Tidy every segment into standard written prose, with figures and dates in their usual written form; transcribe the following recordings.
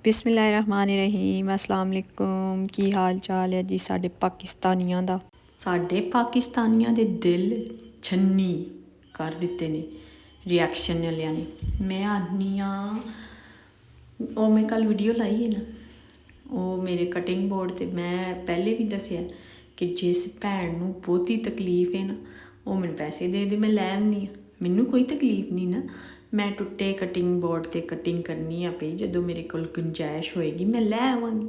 ਬਿਸਮਿल्लाहिर्रहमानिर्रहीम अस्सलाम वालेकुम। ਕੀ ਹਾਲ ਚਾਲ ਹੈ ਜੀ ਸਾਡੇ ਪਾਕਿਸਤਾਨੀਆਂ ਦਾ। ਸਾਡੇ ਪਾਕਿਸਤਾਨੀਆਂ ਦੇ ਦਿਲ ਛੰਨੀ ਕਰ ਦਿੱਤੇ ਨੇ ਰਿਐਕਸ਼ਨ ਵਾਲਿਆਂ ਨੇ। ਮੈਂ ਆਨੀ ਹਾਂ ਉਹ ਮੈਂ ਕੱਲ੍ਹ ਵੀਡੀਓ ਲਾਈ ਹੈ ਨਾ, ਉਹ ਮੇਰੇ ਕਟਿੰਗ ਬੋਰਡ 'ਤੇ ਮੈਂ ਪਹਿਲੇ ਵੀ ਦੱਸਿਆ ਕਿ ਜਿਸ ਭੈਣ ਨੂੰ ਬਹੁਤੀ ਤਕਲੀਫ ਹੈ ਨਾ ਉਹ ਮੈਨੂੰ ਪੈਸੇ ਦੇ ਦੇ, ਮੈਂ ਲੈ ਆਉਂਦੀ ਹਾਂ। ਮੈਨੂੰ ਕੋਈ ਤਕਲੀਫ ਨਹੀਂ ਨਾ, ਮੈਂ ਟੁੱਟੇ ਕਟਿੰਗ ਬੋਰਡ 'ਤੇ ਕਟਿੰਗ ਕਰਨੀ ਆ ਪਈ, ਜਦੋਂ ਮੇਰੇ ਕੋਲ ਗੁੰਜਾਇਸ਼ ਹੋਏਗੀ ਮੈਂ ਲੈ ਆਵਾਂਗੀ।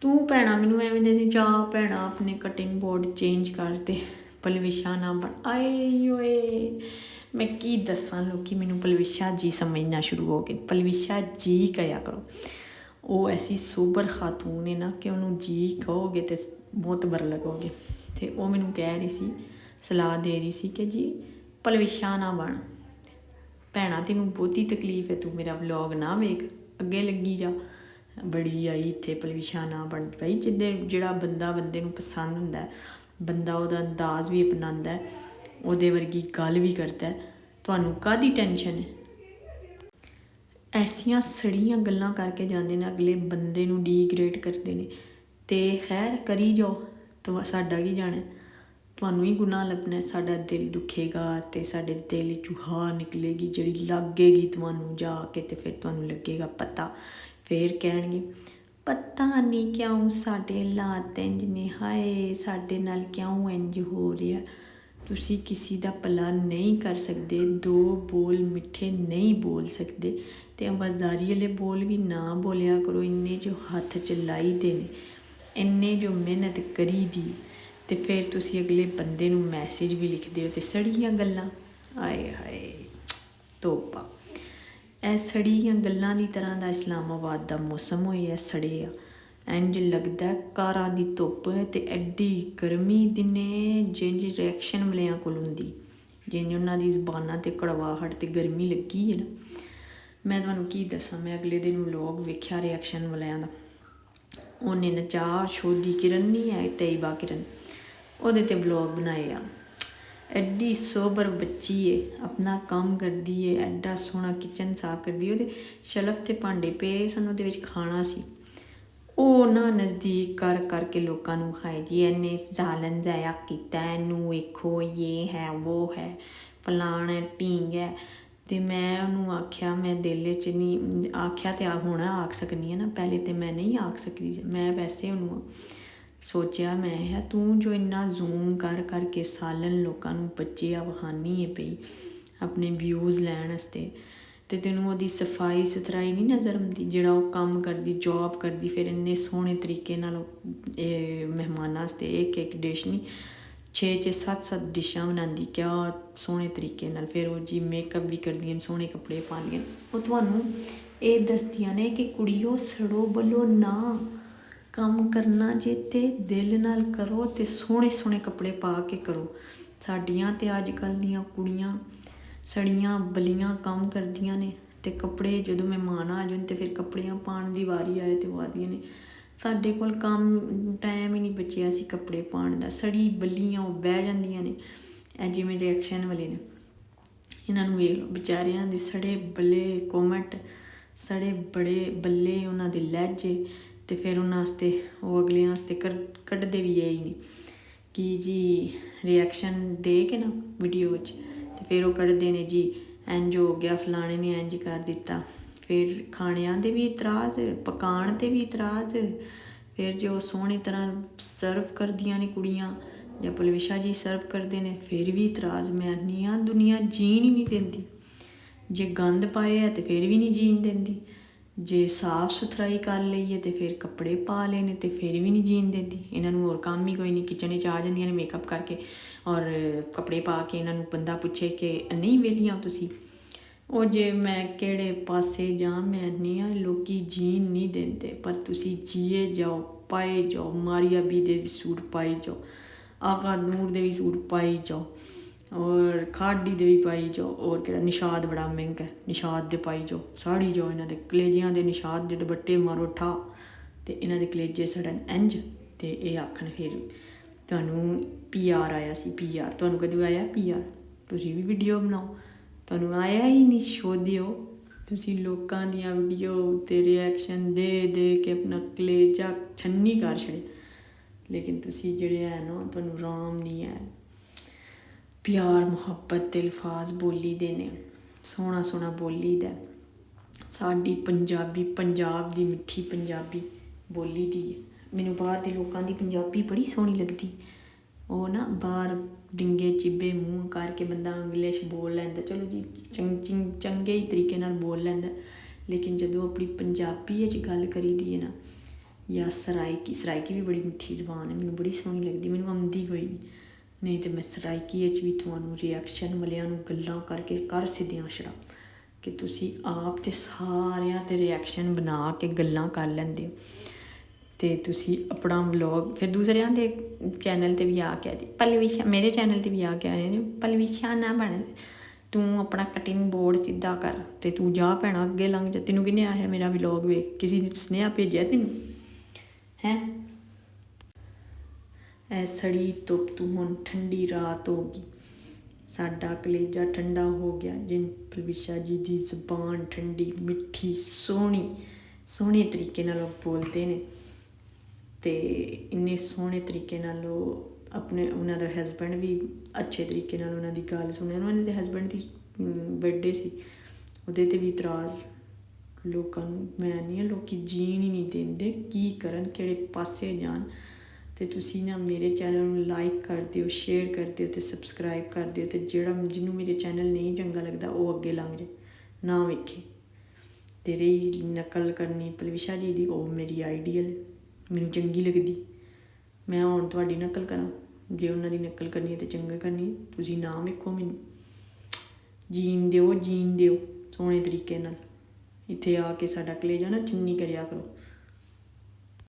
ਤੂੰ ਭੈਣਾ ਮੈਨੂੰ ਐਵੇਂ ਦੇ ਸੀ ਜਾ ਭੈਣਾ ਆਪਣੇ ਕਟਿੰਗ ਬੋਰਡ ਚੇਂਜ ਕਰ ਦੇ, ਪਲਵਿਸ਼ਾ ਨਾ ਬਣ। ਆਏ ਓਏ ਮੈਂ ਕੀ ਦੱਸਾਂ, ਲੋਕੀ ਮੈਨੂੰ ਪਲਵਿਸ਼ਾ ਜੀ ਸਮਝਣਾ ਸ਼ੁਰੂ ਹੋ ਗਏ। ਪਲਵਿਸ਼ਾ ਜੀ ਕਹਿਆ ਕਰੋ। ਉਹ ਐਸੀ ਸੋਬਰ ਖਾਤੂਨ ਹੈ ਨਾ ਕਿ ਉਹਨੂੰ ਜੀ ਕਹੋਗੇ ਤਾਂ ਬਹੁਤ ਬਰ ਲੱਗੋਗੇ। ਅਤੇ ਉਹ ਮੈਨੂੰ ਕਹਿ ਰਹੀ ਸੀ, ਸਲਾਹ ਦੇ ਰਹੀ ਸੀ ਕਿ ਜੀ ਪਲਵਿਸ਼ਾ ਨਾ ਬਣ ਭੈਣਾ, ਤੈਨੂੰ ਬਹੁਤੀ ਤਕਲੀਫ ਹੈ, ਤੂੰ ਮੇਰਾ ਵਲੋਗ ਨਾ ਵੇਖ, ਅੱਗੇ ਲੱਗੀ ਜਾ। ਬੜੀ ਆਈ ਇੱਥੇ ਪਲਵਿਸ਼ਾ ਨਾ ਬਣ ਪਈ। ਜਿਹੜਾ ਬੰਦੇ ਨੂੰ ਪਸੰਦ ਹੁੰਦਾ, ਬੰਦਾ ਉਹਦਾ ਅੰਦਾਜ਼ ਵੀ ਅਪਣਾਉਂਦਾ, ਉਹਦੇ ਵਰਗੀ ਗੱਲ ਵੀ ਕਰਦਾ, ਤੁਹਾਨੂੰ ਕਾਹਦੀ ਟੈਨਸ਼ਨ ਹੈ। ਐਸੀਆਂ ਸੜੀਆਂ ਗੱਲਾਂ ਕਰਕੇ ਜਾਂਦੇ ਨੇ, ਅਗਲੇ ਬੰਦੇ ਨੂੰ ਡੀਗ੍ਰੇਡ ਕਰਦੇ ਨੇ। ਅਤੇ ਖੈਰ ਕਰੀ ਜਾਓ, ਸਾਡਾ ਕੀ ਜਾਣਾ, ਤੁਹਾਨੂੰ ਹੀ ਗੁਨਾਹ ਲੱਭਣਾ। ਸਾਡਾ ਦਿਲ ਦੁਖੇਗਾ ਅਤੇ ਸਾਡੇ ਦਿਲ ਚੂਹਾ ਨਿਕਲੇਗੀ ਜਿਹੜੀ ਲੱਗੇਗੀ ਤੁਹਾਨੂੰ ਜਾ ਕੇ, ਅਤੇ ਫਿਰ ਤੁਹਾਨੂੰ ਲੱਗੇਗਾ ਪਤਾ। ਫਿਰ ਕਹਿਣਗੇ ਪਤਾ ਨਹੀਂ ਕਿਉਂ ਸਾਡੇ ਹਾਲਾਤ ਇੰਝ ਨੇ, ਹਾਏ ਸਾਡੇ ਨਾਲ ਕਿਉਂ ਇੰਝ ਹੋ ਰਿਹਾ। ਤੁਸੀਂ ਕਿਸੇ ਦਾ ਭਲਾ ਨਹੀਂ ਕਰ ਸਕਦੇ, ਦੋ ਬੋਲ ਮਿੱਠੇ ਨਹੀਂ ਬੋਲ ਸਕਦੇ, ਅਤੇ ਆਵਾਜ਼ਾਰੀ ਵਾਲੇ ਬੋਲ ਵੀ ਨਾ ਬੋਲਿਆ ਕਰੋ। ਇੰਨੇ ਜੋ ਹੱਥ ਚਲਾਈ ਦੇ ਨੇ, ਇੰਨੇ ਜੋ ਮਿਹਨਤ ਕਰੀ ਦੀ, ਅਤੇ ਫਿਰ ਤੁਸੀਂ ਅਗਲੇ ਬੰਦੇ ਨੂੰ ਮੈਸੇਜ ਵੀ ਲਿਖਦੇ ਹੋ ਅਤੇ ਸੜੀਆਂ ਗੱਲਾਂ। ਆਏ ਹਾਏ ਤੋਬਾ। ਇਹ ਸੜੀਆਂ ਗੱਲਾਂ ਦੀ ਤਰ੍ਹਾਂ ਦਾ ਇਸਲਾਮਾਬਾਦ ਦਾ ਮੌਸਮ ਹੋਇਆ, ਸੜੇ ਆ। ਇੰਝ ਲੱਗਦਾ ਕਾਰਾਂ ਦੀ ਧੁੱਪ ਅਤੇ ਐਡੀ ਗਰਮੀ ਦਿਨੇ ਜਿੰਝ ਰਿਐਕਸ਼ਨ ਵਾਲਿਆਂ ਕੋਲ ਹੁੰਦੀ, ਜਿੰਝ ਉਹਨਾਂ ਦੀ ਜ਼ਬਾਨਾਂ 'ਤੇ ਕੜਵਾਹਟ ਅਤੇ ਗਰਮੀ ਲੱਗੀ ਹੈ ਨਾ। ਮੈਂ ਤੁਹਾਨੂੰ ਕੀ ਦੱਸਾਂ, ਮੈਂ ਅਗਲੇ ਦਿਨ ਵਲੋਗ ਵੇਖਿਆ ਰਿਐਕਸ਼ਨ ਵਾਲਿਆਂ ਦਾ। ਉਹਨੇ ਨਚਾ ਸ਼ੋਦੀ ਕਿਰਨ ਨਹੀਂ ਹੈ, ਤੈਯਬਾ ਕਿਰਨ, ਉਹਦੇ 'ਤੇ ਵਲੋਗ ਬਣਾਏ ਆ। ਐਡੀ ਸੋਬਰ ਬੱਚੀ ਹੈ, ਆਪਣਾ ਕੰਮ ਕਰਦੀ ਹੈ, ਐਡਾ ਸੋਹਣਾ ਕਿਚਨ ਸਾਫ਼ ਕਰਦੀ। ਉਹਦੇ ਸ਼ੈਲਫ 'ਤੇ ਭਾਂਡੇ ਪਏ ਸਨ, ਉਹਦੇ ਵਿੱਚ ਖਾਣਾ ਸੀ। ਉਹ ਨਾ ਨਜ਼ਦੀਕ ਕਰ ਕਰਕੇ ਲੋਕਾਂ ਨੂੰ ਖਾਏ ਜੀ ਇਹਨੇ ਜ਼ਾਲਨ ਜ਼ਾਇਆ ਕੀਤਾ, ਇਹਨੂੰ ਵੇਖੋ ਯੇ ਹੈ ਵੋ ਹੈ ਫਲਾਣ ਹੈ ਢੀਂਗ ਹੈ। ਅਤੇ ਮੈਂ ਉਹਨੂੰ ਆਖਿਆ, ਮੈਂ ਦਿਲ 'ਚ ਨਹੀਂ ਆਖਿਆ, ਅਤੇ ਹੁਣ ਆਖ ਸਕਦੀ ਹਾਂ ਨਾ, ਪਹਿਲੇ ਤਾਂ ਮੈਂ ਨਹੀਂ ਆਖ ਸਕਦੀ। ਮੈਂ ਵੈਸੇ ਉਹਨੂੰ ਸੋਚਿਆ, ਮੈਂ ਕਿਹਾ ਤੂੰ ਜੋ ਇੰਨਾ ਜ਼ੂਮ ਕਰ ਕਰਕੇ ਸਾਲਨ ਲੋਕਾਂ ਨੂੰ ਬੱਚੇ ਵਿਖਾਉਂਦੀ ਹੈ ਪਈ ਆਪਣੇ ਵਿਊਜ਼ ਲੈਣ ਵਾਸਤੇ, ਅਤੇ ਤੈਨੂੰ ਉਹਦੀ ਸਫਾਈ ਸੁਥਰਾਈ ਨਹੀਂ ਨਜ਼ਰ ਆਉਂਦੀ। ਜਿਹੜਾ ਉਹ ਕੰਮ ਕਰਦੀ, ਜੋਬ ਕਰਦੀ, ਫਿਰ ਇੰਨੇ ਸੋਹਣੇ ਤਰੀਕੇ ਨਾਲ ਇਹ ਮਹਿਮਾਨਾਂ ਵਾਸਤੇ ਇੱਕ ਡਿਸ਼ ਨਹੀਂ 6 7 ਡਿਸ਼ਾਂ ਬਣਾਉਂਦੀ, ਕਿਆ ਸੋਹਣੇ ਤਰੀਕੇ ਨਾਲ। ਫਿਰ ਉਹ ਜੀ ਮੇਕਅਪ ਵੀ ਕਰਦੀਆਂ, ਸੋਹਣੇ ਕੱਪੜੇ ਪਾਉਂਦੀਆਂ। ਉਹ ਤੁਹਾਨੂੰ ਇਹ ਦੱਸਦੀਆਂ ਨੇ ਕਿ ਕੁੜੀਓ ਸੜੋ ਬਲੋ ਨਾ, ਕੰਮ ਕਰਨਾ ਜੇ ਤੇ ਦਿਲ ਨਾਲ ਕਰੋ ਅਤੇ ਸੋਹਣੇ ਸੋਹਣੇ ਕੱਪੜੇ ਪਾ ਕੇ ਕਰੋ। ਸਾਡੀਆਂ ਤਾਂ ਅੱਜ ਕੱਲ੍ਹ ਦੀਆਂ ਕੁੜੀਆਂ ਸੜੀਆਂ ਬਲੀਆਂ ਕੰਮ ਕਰਦੀਆਂ ਨੇ, ਅਤੇ ਕੱਪੜੇ ਜਦੋਂ ਮਹਿਮਾਨ ਆ ਜਾਣ ਅਤੇ ਫਿਰ ਕੱਪੜਿਆਂ ਪਾਉਣ ਦੀ ਵਾਰੀ ਆਏ ਅਤੇ ਉਹ ਆਖਦੀਆਂ ਨੇ ਸਾਡੇ ਕੋਲ ਟਾਈਮ ਹੀ ਨਹੀਂ ਬਚਿਆ ਸੀ ਕੱਪੜੇ ਪਾਉਣ ਦਾ। ਸੜੀ ਬੱਲੀਆਂ ਉਹ ਬਹਿ ਜਾਂਦੀਆਂ ਨੇ। ਇਹ ਜਿਵੇਂ ਰਿਐਕਸ਼ਨ ਵਾਲੇ ਨੇ, ਇਹਨਾਂ ਨੂੰ ਵੇਖ ਲਓ ਵਿਚਾਰਿਆਂ ਦੇ ਸੜੇ ਬੱਲੇ ਕੋਮੈਂਟ, ਸੜੇ ਬੜੇ ਬੱਲੇ ਉਹਨਾਂ ਦੇ ਲਹਿਜੇ, ਅਤੇ ਫਿਰ ਉਹਨਾਂ ਵਾਸਤੇ ਉਹ ਅਗਲਿਆਂ ਵਾਸਤੇ ਕੱਢਦੇ ਵੀ ਇਹ ਹੀ ਨੇ ਕਿ ਜੀ ਰਿਐਕਸ਼ਨ ਦੇ ਕੇ ਨਾ ਵੀਡੀਓ ਵਿੱਚ, ਅਤੇ ਫਿਰ ਉਹ ਕੱਢਦੇ ਨੇ ਜੀ ਇੰਝ ਹੋ ਗਿਆ, ਫਲਾਣੇ ਨੇ ਇੰਝ ਕਰ ਦਿੱਤਾ। ਫਿਰ ਖਾਣਿਆਂ 'ਤੇ ਵੀ ਇਤਰਾਜ਼, ਪਕਾਉਣ 'ਤੇ ਵੀ ਇਤਰਾਜ਼। ਫਿਰ ਜੇ ਉਹ ਸੋਹਣੀ ਤਰ੍ਹਾਂ ਸਰਵ ਕਰਦੀਆਂ ਨੇ ਕੁੜੀਆਂ, ਜਾਂ ਪਲਵਿਸ਼ਾ ਜੀ ਸਰਵ ਕਰਦੇ ਨੇ, ਫਿਰ ਵੀ ਇਤਰਾਜ਼। ਮੈਂ ਨਹੀਂ ਹਾਂ, ਦੁਨੀਆ ਜੀਣ ਹੀ ਨਹੀਂ ਦਿੰਦੀ। ਜੇ ਗੰਦ ਪਾਏ ਹੈ ਤਾਂ ਫਿਰ ਵੀ ਨਹੀਂ ਜੀਣ ਦਿੰਦੀ, ਜੇ ਸਾਫ਼ ਸੁਥਰਾਈ ਕਰ ਲਈਏ ਅਤੇ ਫਿਰ ਕੱਪੜੇ ਪਾ ਲਏ ਨੇ ਅਤੇ ਫਿਰ ਵੀ ਨਹੀਂ ਜੀਣ ਦਿੰਦੀ। ਇਹਨਾਂ ਨੂੰ ਹੋਰ ਕੰਮ ਹੀ ਕੋਈ ਨਹੀਂ, ਕਿਚਨ ਵਿੱਚ ਆ ਜਾਂਦੀਆਂ ਨੇ ਮੇਕਅਪ ਕਰਕੇ ਔਰ ਕੱਪੜੇ ਪਾ ਕੇ। ਇਹਨਾਂ ਨੂੰ ਬੰਦਾ ਪੁੱਛੇ ਕਿ ਨਹੀਂ ਵਿਹਲੀਆਂ ਤੁਸੀਂ, ਉਹ ਜੇ ਮੈਂ ਕਿਹੜੇ ਪਾਸੇ ਜਾਂ ਮੈਂ ਨਹੀਂ ਹਾਂ, ਲੋਕ ਜੀਣ ਨਹੀਂ ਦਿੰਦੇ, ਪਰ ਤੁਸੀਂ ਜੀਏ ਜਾਓ, ਪਾਏ ਜਾਓ। ਮਾਰੀਆ ਬੀ ਦੇ ਵੀ ਸੂਟ ਪਾਈ ਜਾਓ, ਆਗਾ ਨੂਰ ਦੇ ਵੀ ਸੂਟ ਪਾਈ ਜਾਓ, ਔਰ ਖਾਡੀ ਦੇ ਵੀ ਪਾਈ ਜਾਓ। ਔਰ ਕਿਹੜਾ ਨਿਸ਼ਾਦ ਬੜਾ ਮਹਿੰਗਾ, ਨਿਸ਼ਾਦ ਦੇ ਪਾਈ ਜਾਓ, ਸਾੜੀ ਜਾਓ। ਇਹਨਾਂ ਦੇ ਕਲੇਜਿਆਂ ਦੇ ਨਿਸ਼ਾਦ ਦੇ ਦੁਪੱਟੇ ਮਾਰੋ ਠਾ, ਅਤੇ ਇਹਨਾਂ ਦੇ ਕਲੇਜੇ ਸੜਨ ਇੰਝ, ਅਤੇ ਇਹ ਆਖਣ ਫਿਰ ਤੁਹਾਨੂੰ PR ਆਇਆ ਸੀ। PR ਤੁਹਾਨੂੰ ਕਦੋਂ ਆਇਆ? PR ਤੁਸੀਂ ਵੀ ਵੀਡੀਓ ਬਣਾਓ, ਤੁਹਾਨੂੰ ਆਇਆ ਹੀ ਨਹੀਂ। ਸ਼ੋ ਦਿਓ ਤੁਸੀਂ ਲੋਕਾਂ ਦੀਆਂ ਵੀਡੀਓ ਉੱਤੇ ਰਿਐਕਸ਼ਨ ਦੇ ਕੇ ਆਪਣਾ ਕਲੇਜਾ ਛੰਨੀ ਕਰ ਛੜੇ, ਲੇਕਿਨ ਤੁਸੀਂ ਜਿਹੜੇ ਹੈ ਨਾ ਤੁਹਾਨੂੰ ਆਰਾਮ ਨਹੀਂ ਹੈ। ਪਿਆਰ ਮੁਹੱਬਤ ਦੇ ਅਲਫਾਜ਼ ਬੋਲੀ ਦੇ ਨੇ, ਸੋਹਣਾ ਸੋਹਣਾ ਬੋਲੀ ਦਾ। ਸਾਡੀ ਪੰਜਾਬੀ, ਪੰਜਾਬ ਦੀ ਮਿੱਠੀ ਪੰਜਾਬੀ ਬੋਲੀ ਦੀ ਹੈ। ਮੈਨੂੰ ਬਾਹਰ ਦੇ ਲੋਕਾਂ ਦੀ ਪੰਜਾਬੀ ਬੜੀ ਸੋਹਣੀ ਲੱਗਦੀ। ਉਹ ਨਾ ਬਾਹਰ ਡਿੰਗੇ ਚਿੱਬੇ ਮੂੰਹ ਕਰਕੇ ਬੰਦਾ ਇੰਗਲਿਸ਼ ਬੋਲ ਲੈਂਦਾ, ਚਲੋ ਜੀ ਚੰਗੇ ਹੀ ਤਰੀਕੇ ਨਾਲ ਬੋਲ ਲੈਂਦਾ, ਲੇਕਿਨ ਜਦੋਂ ਆਪਣੀ ਪੰਜਾਬੀ ਵਿੱਚ ਗੱਲ ਕਰੀਦੀ ਹੈ ਨਾ, ਜਾਂ ਸਰਾਇਕੀ ਵੀ ਬੜੀ ਮਿੱਠੀ ਜ਼ਬਾਨ ਹੈ, ਮੈਨੂੰ ਬੜੀ ਸੋਹਣੀ ਲੱਗਦੀ। ਮੈਨੂੰ ਆਉਂਦੀ ਕੋਈ ਨਹੀਂ ਤਾਂ ਮੈਂ ਸਰਾਇਕੀ ਵਿੱਚ ਵੀ ਤੁਹਾਨੂੰ ਰਿਐਕਸ਼ਨ ਵਾਲਿਆਂ ਨੂੰ ਗੱਲਾਂ ਕਰਕੇ ਕਰ ਸਿੱਧੀਆਂ ਛੜਾ ਕਿ ਤੁਸੀਂ ਆਪ ਤੇ ਸਾਰਿਆਂ 'ਤੇ ਰਿਐਕਸ਼ਨ ਬਣਾ ਕੇ ਗੱਲਾਂ ਕਰ ਲੈਂਦੇ ਹੋ, ਅਤੇ ਤੁਸੀਂ ਆਪਣਾ ਵਲੋਗ ਫਿਰ ਦੂਸਰਿਆਂ ਦੇ ਚੈਨਲ 'ਤੇ ਵੀ ਆ ਕੇ ਆਏ ਪਲਵਿਸ਼ਾ, ਮੇਰੇ ਚੈਨਲ 'ਤੇ ਵੀ ਆ ਕੇ ਆਏ ਨੇ, ਪਲਵਿਸ਼ਾ ਨਾ ਬਣ, ਤੂੰ ਆਪਣਾ ਕਟਿੰਗ ਬੋਰਡ ਸਿੱਧਾ ਕਰ ਅਤੇ ਤੂੰ ਜਾ ਭੈਣਾ ਅੱਗੇ ਲੰਘ ਜਾ। ਤੈਨੂੰ ਕਿਹਨੇ ਆਇਆ ਮੇਰਾ ਵਲੋਗ ਵੇਖ, ਕਿਸੇ ਨੇ ਸੁਨੇਹਾ ਭੇਜਿਆ ਤੈਨੂੰ ਹੈਂ? ਐ ਸੜੀ ਧੁੱਪ ਤੂੰ ਹੁਣ ਠੰਡੀ ਰਾਤ ਹੋ ਗਈ, ਸਾਡਾ ਕਲੇਜਾ ਠੰਡਾ ਹੋ ਗਿਆ। ਜਿਨ ਪਲਵਿਸ਼ਾ ਜੀ ਦੀ ਜ਼ਬਾਨ ਠੰਡੀ ਮਿੱਠੀ ਸੋਹਣੇ ਤਰੀਕੇ ਨਾਲ ਉਹ ਬੋਲਦੇ ਨੇ, ਅਤੇ ਇੰਨੇ ਸੋਹਣੇ ਤਰੀਕੇ ਨਾਲ ਉਹ ਉਹਨਾਂ ਦਾ ਹਸਬੈਂਡ ਵੀ ਅੱਛੇ ਤਰੀਕੇ ਨਾਲ ਉਹਨਾਂ ਦੀ ਗੱਲ ਸੁਣਿਆ। ਉਹਨਾਂ ਦੇ ਹਸਬੈਂਡ ਦੀ ਬਰਥਡੇ ਸੀ, ਉਹਦੇ 'ਤੇ ਵੀ ਇਤਰਾਜ਼ ਲੋਕਾਂ ਨੂੰ, ਮੈਂ ਨਹੀਂ ਹਾਂ, ਲੋਕ ਜੀਣ ਹੀ ਨਹੀਂ ਦਿੰਦੇ, ਕੀ ਕਰਨ, ਕਿਹੜੇ ਪਾਸੇ ਜਾਣ। ਅਤੇ ਤੁਸੀਂ ਨਾ ਮੇਰੇ ਚੈਨਲ ਨੂੰ ਲਾਈਕ ਕਰ ਦਿਓ, ਸ਼ੇਅਰ ਕਰ ਦਿਓ ਅਤੇ ਸਬਸਕ੍ਰਾਈਬ ਕਰ ਦਿਓ, ਅਤੇ ਜਿਹਨੂੰ ਮੇਰੇ ਚੈਨਲ ਨਹੀਂ ਚੰਗਾ ਲੱਗਦਾ ਉਹ ਅੱਗੇ ਲੰਘ ਜਾਏ, ਨਾ ਵੇਖੇ। ਤੇਰੇ ਹੀ ਨਕਲ ਕਰਨੀ ਪਲਵਿਸ਼ਾ ਜੀ ਦੀ, ਉਹ ਮੇਰੀ ਆਈਡੀਅਲ ਮੈਨੂੰ ਚੰਗੀ ਲੱਗਦੀ, ਮੈਂ ਹੁਣ ਤੁਹਾਡੀ ਨਕਲ ਕਰਾਂ? ਜੇ ਉਹਨਾਂ ਦੀ ਨਕਲ ਕਰਨੀ ਹੈ ਤਾਂ ਚੰਗਾ ਕਰਨੀ, ਤੁਸੀਂ ਨਾ ਵੇਖੋ ਮੈਨੂੰ। ਜੀਣ ਦਿਓ ਸੋਹਣੇ ਤਰੀਕੇ ਨਾਲ। ਇੱਥੇ ਆ ਕੇ ਸਾਡਾ ਕਲੇਜਾ ਨਾ ਚੰਨੀ ਕਰਿਆ ਕਰੋ।